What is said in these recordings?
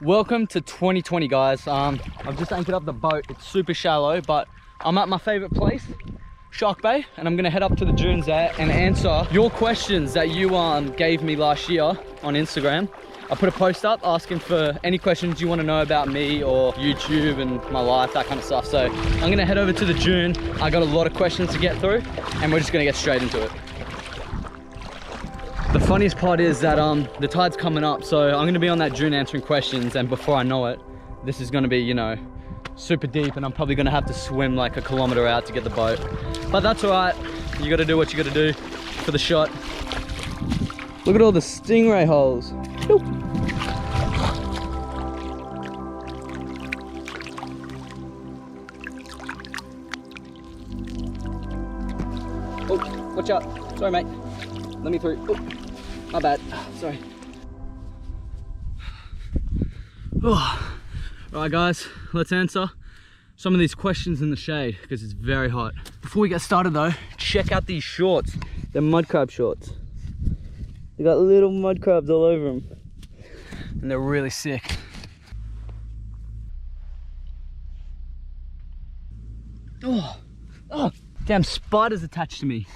Welcome to 2020, guys. I've just anchored up the boat. It's super shallow, but I'm at my favorite place, Shark Bay, and I'm gonna head up to the dunes there and answer your questions that you gave me last year on Instagram. I put a post up asking for any questions you want to know about me or YouTube and my life, that kind of stuff. So I'm gonna head over to the dune. I got a lot of questions to get through, and we're just gonna get straight into it. The funniest part is that the tide's coming up, so I'm gonna be on that dune answering questions, and before I know it, this is gonna be, you know, super deep, and I'm probably gonna have to swim like a kilometer out to get the boat. But that's all right. You gotta do what you gotta do for the shot. Look at all the stingray holes. Nope. Oh, watch out. Sorry, mate. Let me through. Oh, my bad. Sorry. Oh. All right, guys, let's answer some of these questions in the shade because it's very hot. Before we get started though, check out these shorts. They're mud crab shorts. They got little mud crabs all over them. And they're really sick. Oh, damn, spiders attached to me.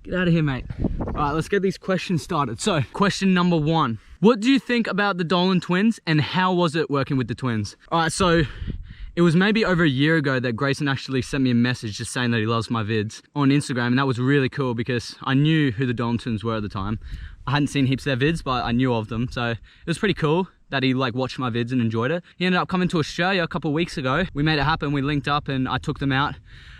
Get out of here, mate. All right, let's get these questions started. So, question number 1. What do you think about the Dolan twins and how was it working with the twins? All right, so it was maybe over a year ago that Grayson actually sent me a message just saying that he loves my vids on Instagram, and that was really cool because I knew who the Dolan twins were at the time. I hadn't seen heaps of their vids, but I knew of them, so it was pretty cool that he like watched my vids and enjoyed it. He ended up coming to Australia a couple of weeks ago. We made it happen, we linked up, and I took them out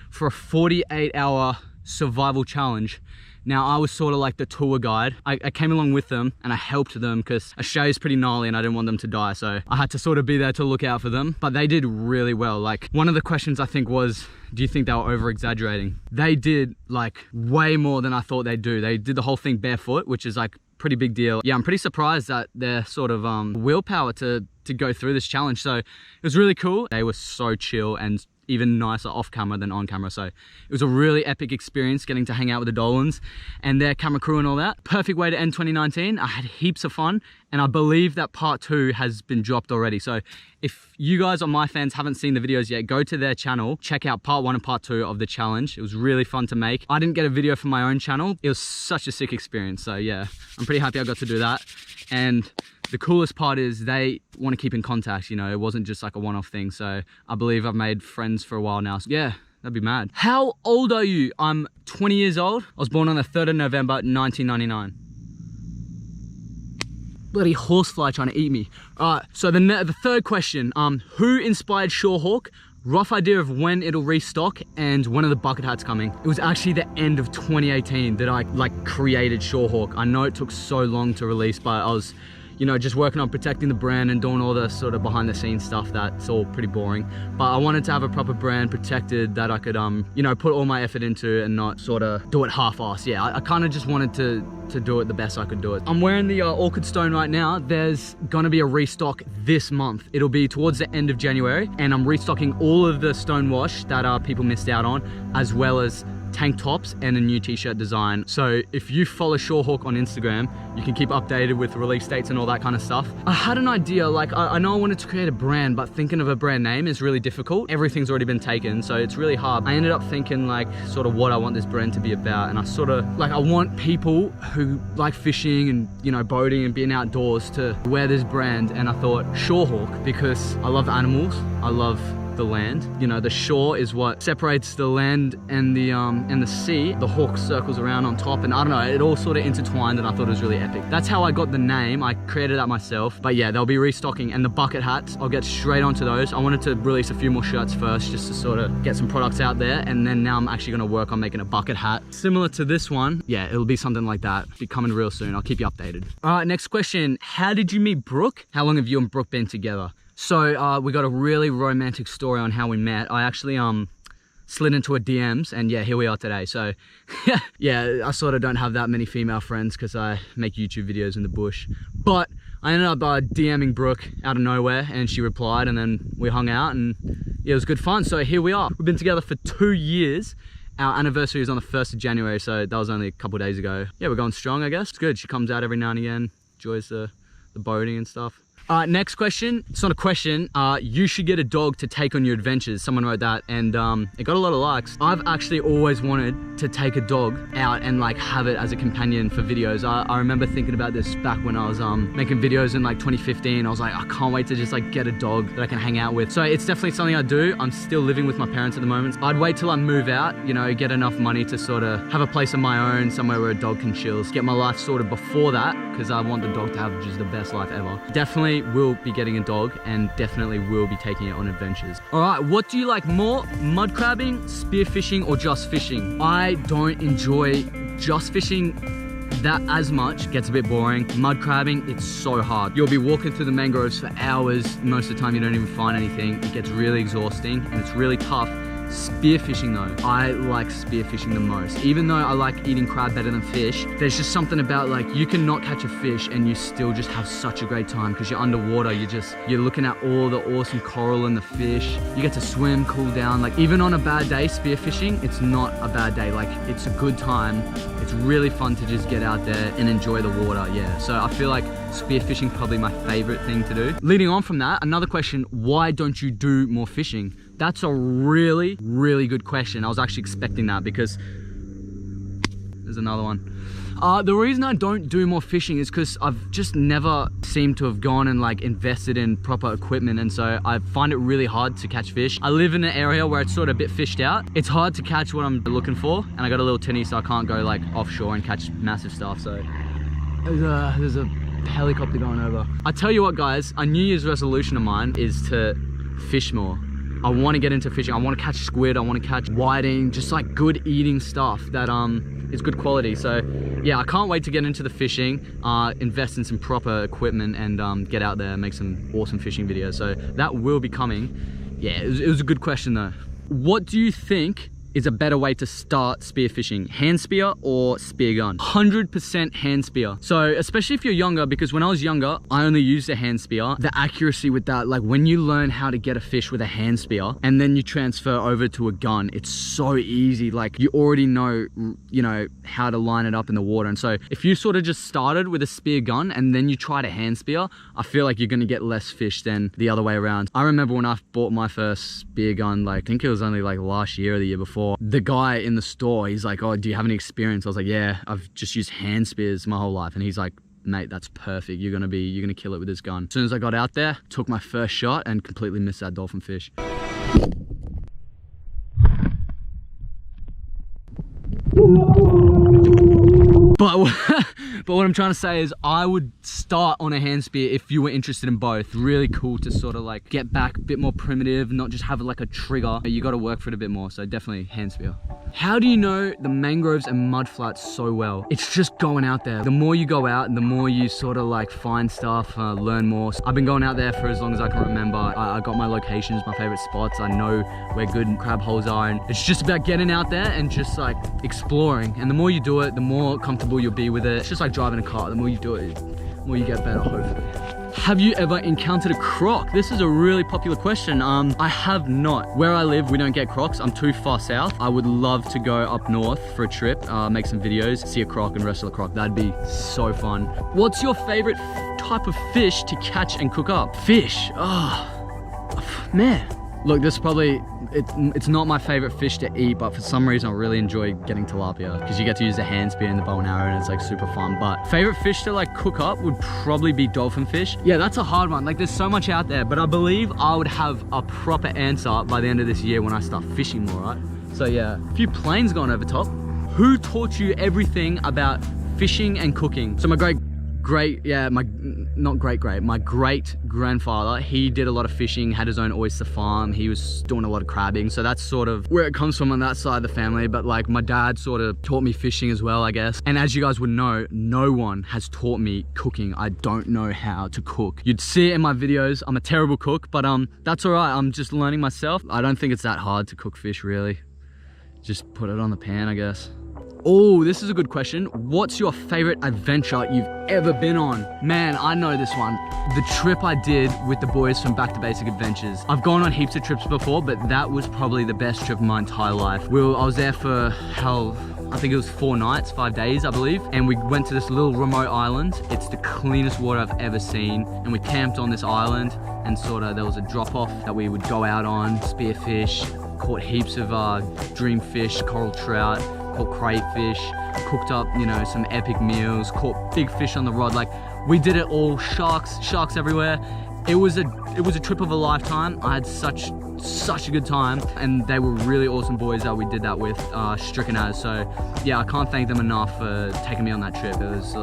for a 48-hour survival challenge. Now, I was sort of like the tour guide. I came along with them and I helped them because Australia's pretty gnarly and I didn't want them to die. So I had to sort of be there to look out for them, but they did really well. Like, one of the questions I think was, do you think they were over exaggerating? They did like way more than I thought they'd do. They did the whole thing barefoot, which is like pretty big deal. Yeah, I'm pretty surprised at their sort of willpower to go through this challenge. So it was really cool. They were so chill and even nicer off camera than on camera. So it was a really epic experience getting to hang out with the Dolans and their camera crew and all that. Perfect way to end 2019. I had heaps of fun, and I believe that part 2 has been dropped already. So if you guys or my fans haven't seen the videos yet, go to their channel, check out part 1 and part 2 of the challenge. It was really fun to make. I didn't get a video from my own channel. It was such a sick experience. So yeah, I'm pretty happy I got to do that. And the coolest part is they want to keep in contact, you know, it wasn't just like a one-off thing. So I believe I've made friends for a while now. So yeah, that'd be mad. How old are you? I'm 20 years old. I was born on the 3rd of November, 1999. Bloody horsefly trying to eat me. All right, so the third question, who inspired Shorehawk? Rough idea of when it'll restock and when are the bucket hats coming. It was actually the end of 2018 that I like created Shorehawk. I know it took so long to release, but I was, you know, just working on protecting the brand and doing all the sort of behind the scenes stuff that's all pretty boring. But I wanted to have a proper brand protected that I could, you know, put all my effort into and not sort of do it half-assed. Yeah, I kind of just wanted to do it the best I could do it. I'm wearing the Orchid Stone right now. There's gonna be a restock this month. It'll be towards the end of January, and I'm restocking all of the stone wash that people missed out on, as well as tank tops and a new t-shirt design. So if you follow Shorehawk on Instagram, you can keep updated with release dates and all that kind of stuff. I had an idea, like I know I wanted to create a brand, but thinking of a brand name is really difficult. Everything's already been taken, so it's really hard. I ended up thinking like sort of what I want this brand to be about, and I sort of like, I want people who like fishing and, you know, boating and being outdoors to wear this brand. And I thought Shorehawk because I love animals, I love the land. You know, the shore is what separates the land and the sea. The hawk circles around on top, and I don't know, it all sort of intertwined, and I thought it was really epic. That's how I got the name. I created that myself. But yeah, they'll be restocking, and the bucket hats, I'll get straight onto those. I wanted to release a few more shirts first just to sort of get some products out there, and then now I'm actually going to work on making a bucket hat similar to this one. Yeah, it'll be something like that. Be coming real soon. I'll keep you updated. All right, next question. How did you meet Brooke? How long have you and Brooke been together? So we got a really romantic story on how we met. I actually slid into her DMs, and yeah, here we are today. So yeah, I sort of don't have that many female friends because I make YouTube videos in the bush. But I ended up DMing Brooke out of nowhere, and she replied, and then we hung out, and yeah, it was good fun. So here we are. We've been together for 2 years. Our anniversary is on the 1st of January, so that was only a couple of days ago. Yeah, we're going strong, I guess. It's good. She comes out every now and again, enjoys the the boating and stuff. Next question. It's not a question. You should get a dog to take on your adventures. Someone wrote that, and it got a lot of likes. I've actually always wanted to take a dog out and like have it as a companion for videos. I remember thinking about this back when I was making videos in like 2015. I was like, I can't wait to just like get a dog that I can hang out with. So it's definitely something I do. I'm still living with my parents at the moment. I'd wait till I move out, you know, get enough money to sort of have a place of my own, somewhere where a dog can chill. Get my life sorted before that, because I want the dog to have just the best life ever. Definitely will be getting a dog, and definitely will be taking it on adventures. All right, what do you like more? Mud crabbing, spear fishing, or just fishing? I don't enjoy just fishing that as much. It gets a bit boring. Mud crabbing, it's so hard. You'll be walking through the mangroves for hours. Most of the time you don't even find anything. It gets really exhausting and it's really tough. Spearfishing though, I like spearfishing the most. Even though I like eating crab better than fish, there's just something about like, you can not catch a fish and you still just have such a great time because you're underwater. You're looking at all the awesome coral and the fish. You get to swim, cool down. Like even on a bad day, spearfishing, it's not a bad day. Like it's a good time. It's really fun to just get out there and enjoy the water. Yeah, so I feel like spearfishing probably my favorite thing to do. Leading on from that, another question, why don't you do more fishing? That's a really, really good question. I was actually expecting that because there's another one. The reason I don't do more fishing is because I've just never seemed to have gone and like invested in proper equipment, and so I find it really hard to catch fish. I live in an area where it's sort of a bit fished out. It's hard to catch what I'm looking for, and I got a little tinny, so I can't go like offshore and catch massive stuff. So there's a helicopter going over. I tell you what guys, a New Year's resolution of mine is to fish more. I want to get into fishing. I want to catch squid. I want to catch whiting, just like good eating stuff that is good quality. So yeah, I can't wait to get into the fishing, invest in some proper equipment, and get out there and make some awesome fishing videos. So that will be coming. Yeah, it was a good question though. What do you think is a better way to start spearfishing? Hand spear or spear gun? 100% hand spear. So especially if you're younger, because when I was younger, I only used a hand spear. The accuracy with that, like when you learn how to get a fish with a hand spear and then you transfer over to a gun, it's so easy. Like you already know, you know, how to line it up in the water. And so if you sort of just started with a spear gun and then you tried a hand spear, I feel like you're gonna get less fish than the other way around. I remember when I bought my first spear gun, like I think it was only like last year or the year before, the guy in the store, he's like, oh, do you have any experience? I was like, yeah, I've just used hand spears my whole life. And he's like, mate, that's perfect. You're gonna kill it with this gun. As soon as I got out there, took my first shot and completely missed that dolphin fish. But what I'm trying to say is I would start on a hand spear if you were interested in both. Really cool to sort of like get back a bit more primitive, not just have it like a trigger. You got to work for it a bit more, so definitely hand spear. How do you know the mangroves and mud flats so well? It's just going out there. The more you go out, the more you sort of like find stuff, learn more. I've been going out there for as long as I can remember. I got my locations, my favorite spots. I know where good crab holes are, and it's just about getting out there and just like exploring. And the more you do it, the more comfortable you'll be with it. It's just like driving a car. The more you do it, the more you get better, hopefully. Have you ever encountered a croc? This is a really popular question. I have not. Where I live, we don't get crocs. I'm too far south. I would love to go up north for a trip, make some videos, see a croc and wrestle a croc. That'd be so fun. What's your favorite type of fish to catch and cook up? Fish, oh, man. Look, this is probably, it's not my favorite fish to eat, but for some reason I really enjoy getting tilapia because you get to use the hand spear and the bow and arrow and it's like super fun. But favorite fish to like cook up would probably be dolphin fish. Yeah, that's a hard one. Like there's so much out there, but I believe I would have a proper answer by the end of this year when I start fishing more, right? So yeah, a few planes going over top. Who taught you everything about fishing and cooking? So my great grandfather, he did a lot of fishing, had his own oyster farm, he was doing a lot of crabbing, so that's sort of where it comes from on that side of the family. But like my dad sort of taught me fishing as well, I guess. And as you guys would know, no one has taught me cooking. I don't know how to cook. You'd see it in my videos, I'm a terrible cook, but that's all right. I'm just learning myself. I don't think it's that hard to cook fish, really. Just put it on the pan, I guess. Oh, this is a good question. What's your favorite adventure you've ever been on? Man, I know this one. The trip I did with the boys from Back to Basic Adventures. I've gone on heaps of trips before, but that was probably the best trip of my entire life. I was there for I think it was 4 nights, 5 days, I believe. And we went to this little remote island. It's the cleanest water I've ever seen. And we camped on this island, and sort of there was a drop off that we would go out on, spearfish, caught heaps of dream fish, coral trout, caught crayfish, cooked up, you know, some epic meals, caught big fish on the rod. Like, we did it all. Sharks everywhere. It was a trip of a lifetime. I had such a good time, and they were really awesome boys that we did that with, QnA. So yeah, I can't thank them enough for taking me on that trip. It was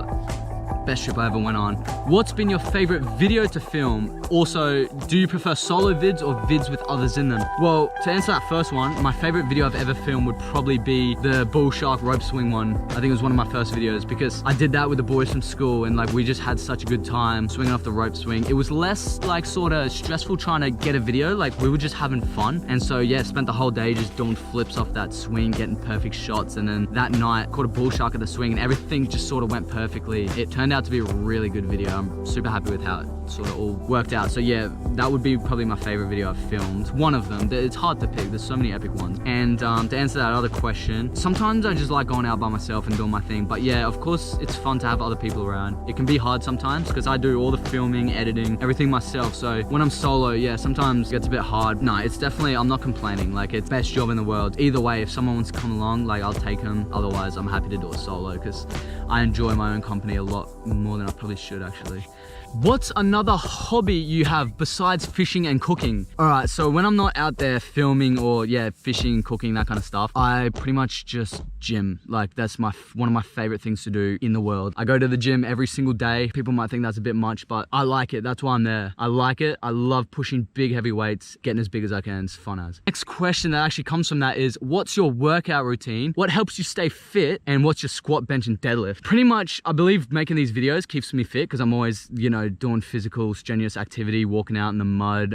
best trip I ever went on. What's been your favorite video to film? Also, do you prefer solo vids or vids with others in them? Well, to answer that first one, my favorite video I've ever filmed would probably be the bull shark rope swing one. I think it was one of my first videos because I did that with the boys from school, and like we just had such a good time swinging off the rope swing. It was less like sort of stressful trying to get a video, like we were just having fun. And so yeah, spent the whole day just doing flips off that swing, getting perfect shots. And then that night caught a bull shark at the swing, and everything just sort of went perfectly. It turned out to be a really good video. I'm super happy with how it sort of all worked out. So yeah, that would be probably my favorite video I've filmed. One of them. It's hard to pick. There's so many epic ones. And to answer that other question, sometimes I just like going out by myself and doing my thing. But yeah, of course, it's fun to have other people around. It can be hard sometimes because I do all the filming, editing, everything myself. So when I'm solo, yeah, sometimes it gets a bit hard. No, it's definitely, I'm not complaining. Like, it's best job in the world. Either way, if someone wants to come along, like, I'll take them. Otherwise, I'm happy to do it solo because I enjoy my own company a lot more than I probably should, actually. What's another hobby you have besides fishing and cooking? All right, so when I'm not out there filming or yeah, fishing, cooking, that kind of stuff, I pretty much just gym. Like, that's one of my favorite things to do in the world. I go to the gym every single day. People might think that's a bit much, but I like it. That's why I'm there. I like it. I love pushing big, heavy weights, getting as big as I can. It's fun as. Next question that actually comes from that is, what's your workout routine? What helps you stay fit? And what's your squat, bench, and deadlift? Pretty much, I believe making these videos keeps me fit because I'm always, you know, doing physical, strenuous activity, walking out in the mud,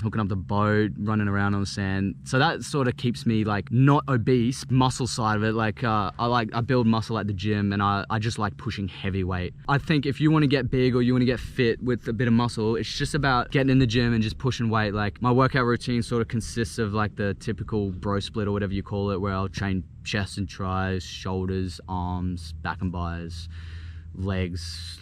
hooking up the boat, running around on the sand. So that sort of keeps me like not obese, muscle side of it. Like I build muscle at the gym, and I just like pushing heavy weight. I think if you want to get big or you want to get fit with a bit of muscle, it's just about getting in the gym and just pushing weight. Like, my workout routine sort of consists of like the typical bro split or whatever you call it, where I'll train chest and tries, shoulders, arms, back and bis, legs.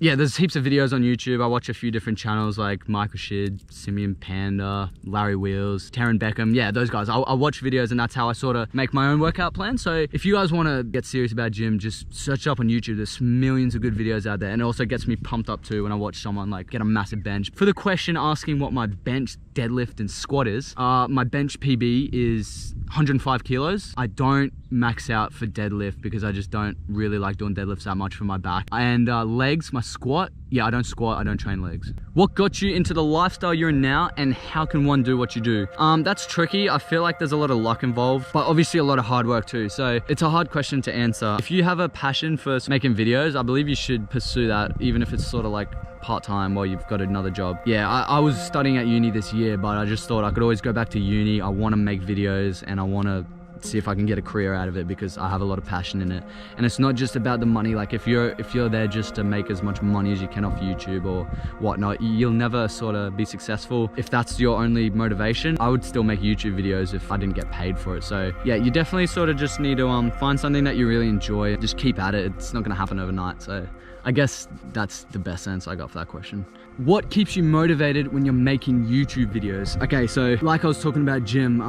Yeah, there's heaps of videos on YouTube. I watch a few different channels like Michael Shid, Simeon Panda, Larry Wheels, Taryn Beckham. Yeah, those guys. I watch videos, and that's how I sort of make my own workout plan. So if you guys want to get serious about gym, just search up on YouTube. There's millions of good videos out there, and it also gets me pumped up too when I watch someone like get a massive bench. For the question asking what my bench, deadlift, and squat is, my bench PB is 105 kilos. I don't max out for deadlift because I just don't really like doing deadlifts that much for my back. And legs, my squat, yeah, I don't squat, I don't train legs. What got you into the lifestyle you're in now, and how can one do what you do? That's tricky. I feel like there's a lot of luck involved, but obviously a lot of hard work too. So it's a hard question to answer. If you have a passion for making videos, I believe you should pursue that, even if it's sort of like part-time while you've got another job. Yeah, I was studying at uni this year, but I just thought I could always go back to uni. I want to make videos, and I want to see if I can get a career out of it because I have a lot of passion in it. And it's not just about the money. Like, if you're there just to make as much money as you can off YouTube or whatnot, you'll never sort of be successful. If that's your only motivation, I would still make YouTube videos if I didn't get paid for it. So yeah, you definitely sort of just need to find something that you really enjoy. Just keep at it. It's not gonna happen overnight. So I guess that's the best answer I got for that question. What keeps you motivated when you're making YouTube videos? Okay, so like I was talking about gym,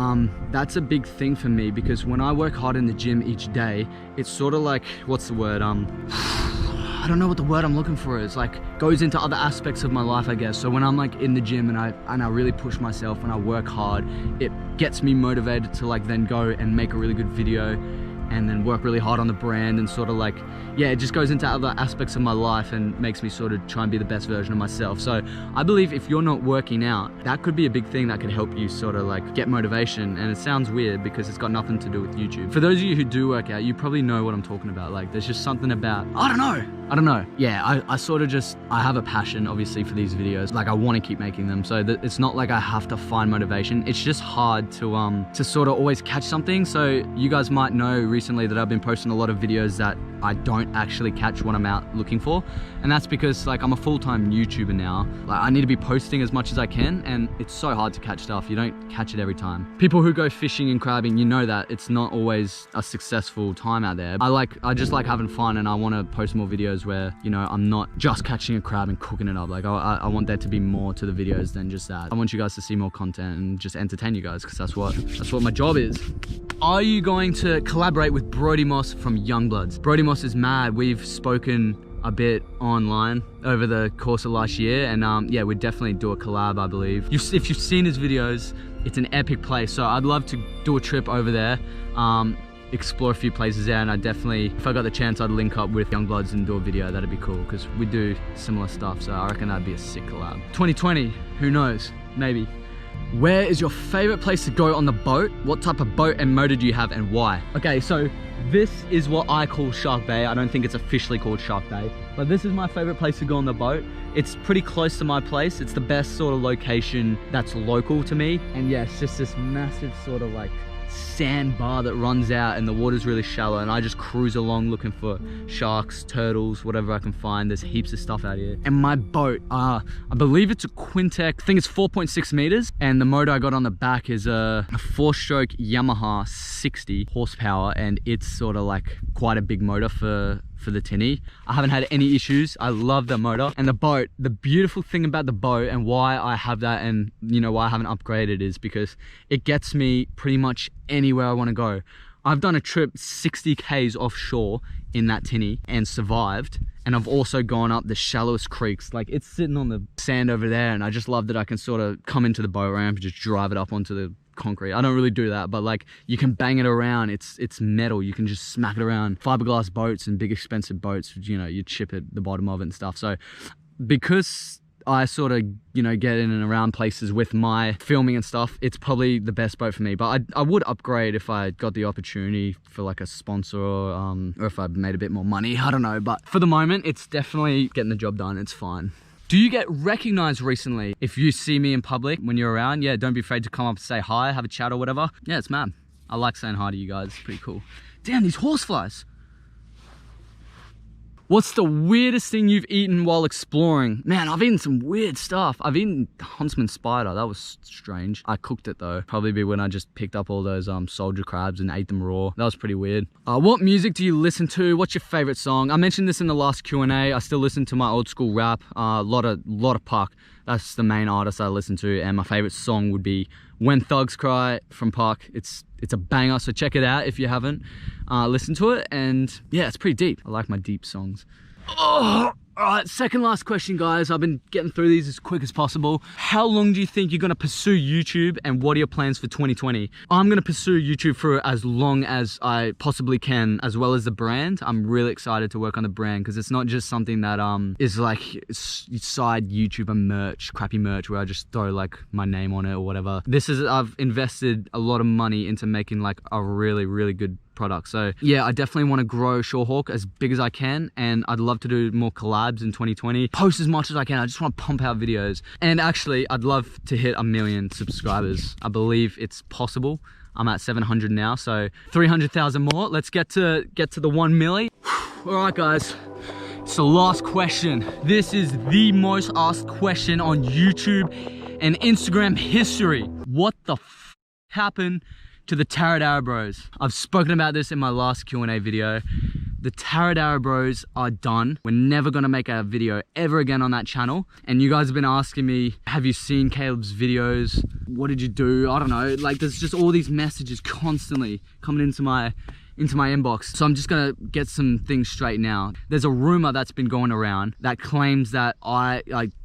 that's a big thing for me because when I work hard in the gym each day, it's sort of like, what's the word? I don't know what the word I'm looking for is. Like, goes into other aspects of my life, I guess. So when I'm like in the gym and I really push myself and I work hard, it gets me motivated to like then go and make a really good video and then work really hard on the brand, and sort of like, yeah, it just goes into other aspects of my life and makes me sort of try and be the best version of myself. So I believe if you're not working out, that could be a big thing that could help you sort of like get motivation. And it sounds weird because it's got nothing to do with YouTube. For those of you who do work out, you probably know what I'm talking about. Like, there's just something about, I don't know. Yeah, I sort of just, I have a passion obviously for these videos. Like, I want to keep making them. So it's not like I have to find motivation. It's just hard to sort of always catch something. So you guys might know recently that I've been posting a lot of videos that I don't actually catch what I'm out looking for. And that's because like I'm a full-time YouTuber now. Like I need to be posting as much as I can, and it's so hard to catch stuff. You don't catch it every time. People who go fishing and crabbing, you know that it's not always a successful time out there. I just like having fun, and I want to post more videos where, you know, I'm not just catching a crab and cooking it up. Like I want there to be more to the videos than just that. I want you guys to see more content and just entertain you guys, because that's what my job is. Are you going to collaborate with Brody Moss from Youngbloods? Brody Moss is mad. We've spoken a bit online over the course of last year, and yeah, we'd definitely do a collab, I believe. If you've seen his videos, it's an epic place, so I'd love to do a trip over there, explore a few places there, and I definitely, if I got the chance, I'd link up with Youngbloods and do a video. That'd be cool, because we do similar stuff, so I reckon that'd be a sick collab. 2020, who knows, maybe. Where is your favorite place to go on the boat? What type of boat and motor do you have, and why? Okay, so this is what I call Shark Bay. I don't think it's officially called Shark Bay, but this is my favorite place to go on the boat. It's pretty close to my place. It's the best sort of location that's local to me. And yeah, it's just this massive sort of like sandbar that runs out, and the water's really shallow, and I just cruise along looking for sharks, turtles, whatever I can find. There's heaps of stuff out here. And my boat, I believe it's a Quintec, I think it's 4.6 meters, and the motor I got on the back is a 4-stroke Yamaha 60 horsepower, and it's sort of like quite a big motor for the tinny. I haven't had any issues. I love the motor. And the boat, the beautiful thing about the boat and why I have that, and you know why I haven't upgraded, is because it gets me pretty much anywhere I want to go. I've done a trip 60 k's offshore in that tinny and survived, and I've also gone up the shallowest creeks. Like it's sitting on the sand over there, and I just love that I can sort of come into the boat ramp and just drive it up onto the concrete. I don't really do that, but like you can bang it around. It's metal. You can just smack it around. Fiberglass boats and big expensive boats, you know, you chip at the bottom of it and stuff. So because I sort of, you know, get in and around places with my filming and stuff, it's probably the best boat for me. But I would upgrade if I got the opportunity for like a sponsor, or if I made a bit more money. I don't know, but for the moment, it's definitely getting the job done. It's fine. Do you get recognized recently? If you see me in public when you're around, yeah, don't be afraid to come up and say hi, have a chat or whatever. Yeah, it's mad. I like saying hi to you guys. It's pretty cool. Damn, these horseflies. What's the weirdest thing you've eaten while exploring? Man, I've eaten some weird stuff. I've eaten huntsman spider. That was strange. I cooked it though. Probably be when I just picked up all those soldier crabs and ate them raw. That was pretty weird. What music do you listen to? What's your favorite song? I mentioned this in the last Q&A. I still listen to my old school rap. A lot of Puck. That's the main artist I listen to, and my favorite song would be When Thugs Cry from Puck. It's a banger, so check it out if you haven't listened to it. And yeah, it's pretty deep. I like my deep songs. Oh, all right, second last question, guys. I've been getting through these as quick as possible. How long do you think you're gonna pursue YouTube, and what are your plans for 2020? I'm gonna pursue YouTube for as long as I possibly can, as well as the brand. I'm really excited to work on the brand, because it's not just something that is like side YouTuber merch, crappy merch where I just throw like my name on it or whatever. I've invested a lot of money into making like a really, really good product. So yeah, I definitely want to grow Shorehawk as big as I can, and I'd love to do more collabs in 2020. Post as much as I can. I just want to pump out videos, and actually I'd love to hit 1 million subscribers. I believe it's possible. I'm at 700 now, so 300,000 more. Let's get to the 1 million. All right, guys. It's the last question. This is the most asked question on YouTube and Instagram history. What the f happened to the Taradara Bros? I've spoken about this in my last Q&A video. The Taradara Bros are done. We're never gonna make a video ever again on that channel. And you guys have been asking me, have you seen Caleb's videos? What did you do? I don't know. Like, there's just all these messages constantly coming into my inbox. So I'm just gonna get some things straight now. There's a rumor that's been going around that claims that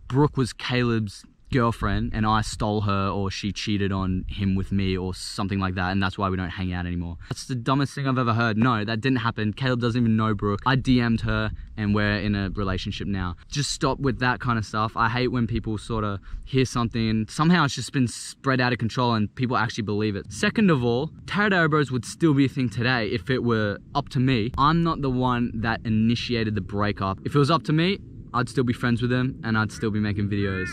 Brooke was Caleb's girlfriend and I stole her, or she cheated on him with me or something like that, and that's why we don't hang out anymore. That's the dumbest thing I've ever heard. No, that didn't happen. Caleb doesn't even know Brooke. I DM'd her and we're in a relationship now. Just stop with that kind of stuff. I hate when people sort of hear something and somehow it's just been spread out of control and people actually believe it. Second of all, Taradara Bros would still be a thing today if it were up to me. I'm not the one that initiated the breakup. If it was up to me, I'd still be friends with them and I'd still be making videos.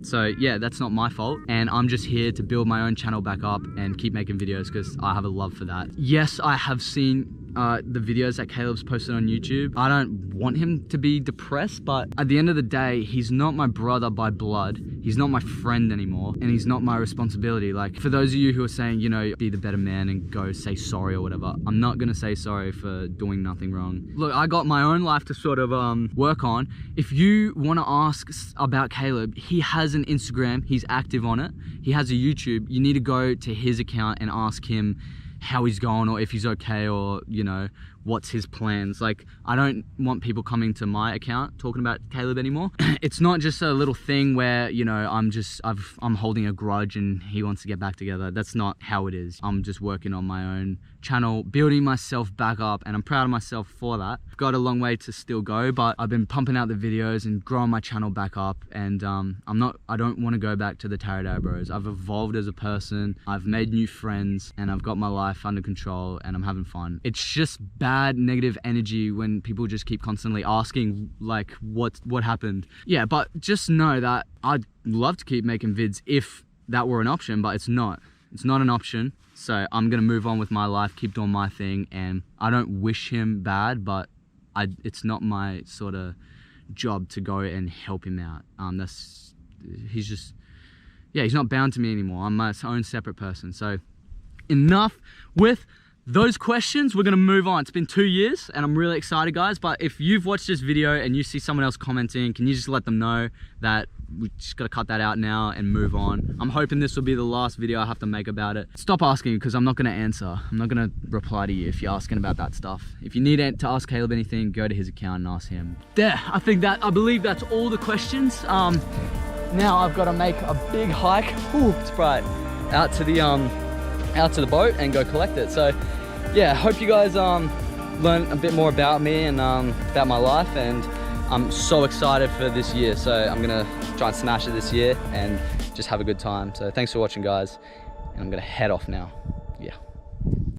So yeah, that's not my fault. And I'm just here to build my own channel back up and keep making videos because I have a love for that. Yes, I have seen the videos that Caleb's posted on YouTube. I don't want him to be depressed, but at the end of the day, he's not my brother by blood. He's not my friend anymore, and he's not my responsibility. Like, for those of you who are saying, you know, be the better man and go say sorry or whatever, I'm not gonna say sorry for doing nothing wrong. Look, I got my own life to sort of work on. If you want to ask about Caleb, he has an Instagram, he's active on it. He has a YouTube. You need to go to his account and ask him how he's going, or if he's okay, or, you know, what's his plans. Like, I don't want people coming to my account talking about Caleb anymore. It's not just a little thing where, you know, I'm holding a grudge and he wants to get back together. That's not how it is. I'm just working on my own channel, building myself back up, and I'm proud of myself for that. I've got a long way to still go, but I've been pumping out the videos and growing my channel back up, and I don't want to go back to the Taradara Bros. I've evolved as a person, I've made new friends, and I've got my life under control, and I'm having fun. It's just bad negative energy when people just keep constantly asking, like, what happened. Yeah, but just know that I'd love to keep making vids if that were an option, but it's not. It's not an option. So I'm gonna move on with my life, keep doing my thing, and I don't wish him bad, but it's not my sort of job to go and help him out. He's not bound to me anymore. I'm my own separate person. So enough with those questions. We're gonna move on. It's been 2 years and I'm really excited, guys. But if you've watched this video and you see someone else commenting, can you just let them know that we just gotta cut that out now and move on? I'm hoping this will be the last video I have to make about it. Stop asking, because I'm not gonna answer. I'm not gonna reply to you if you're asking about that stuff. If you need to ask Caleb anything, go to his account and ask him. There, I believe that's all the questions. Now I've got to make a big hike. Ooh, it's bright. Out to the boat and go collect it. So yeah, hope you guys learn a bit more about me and about my life, and I'm so excited for this year. So I'm gonna try and smash it this year and just have a good time. So thanks for watching, guys, and I'm gonna head off now. Yeah.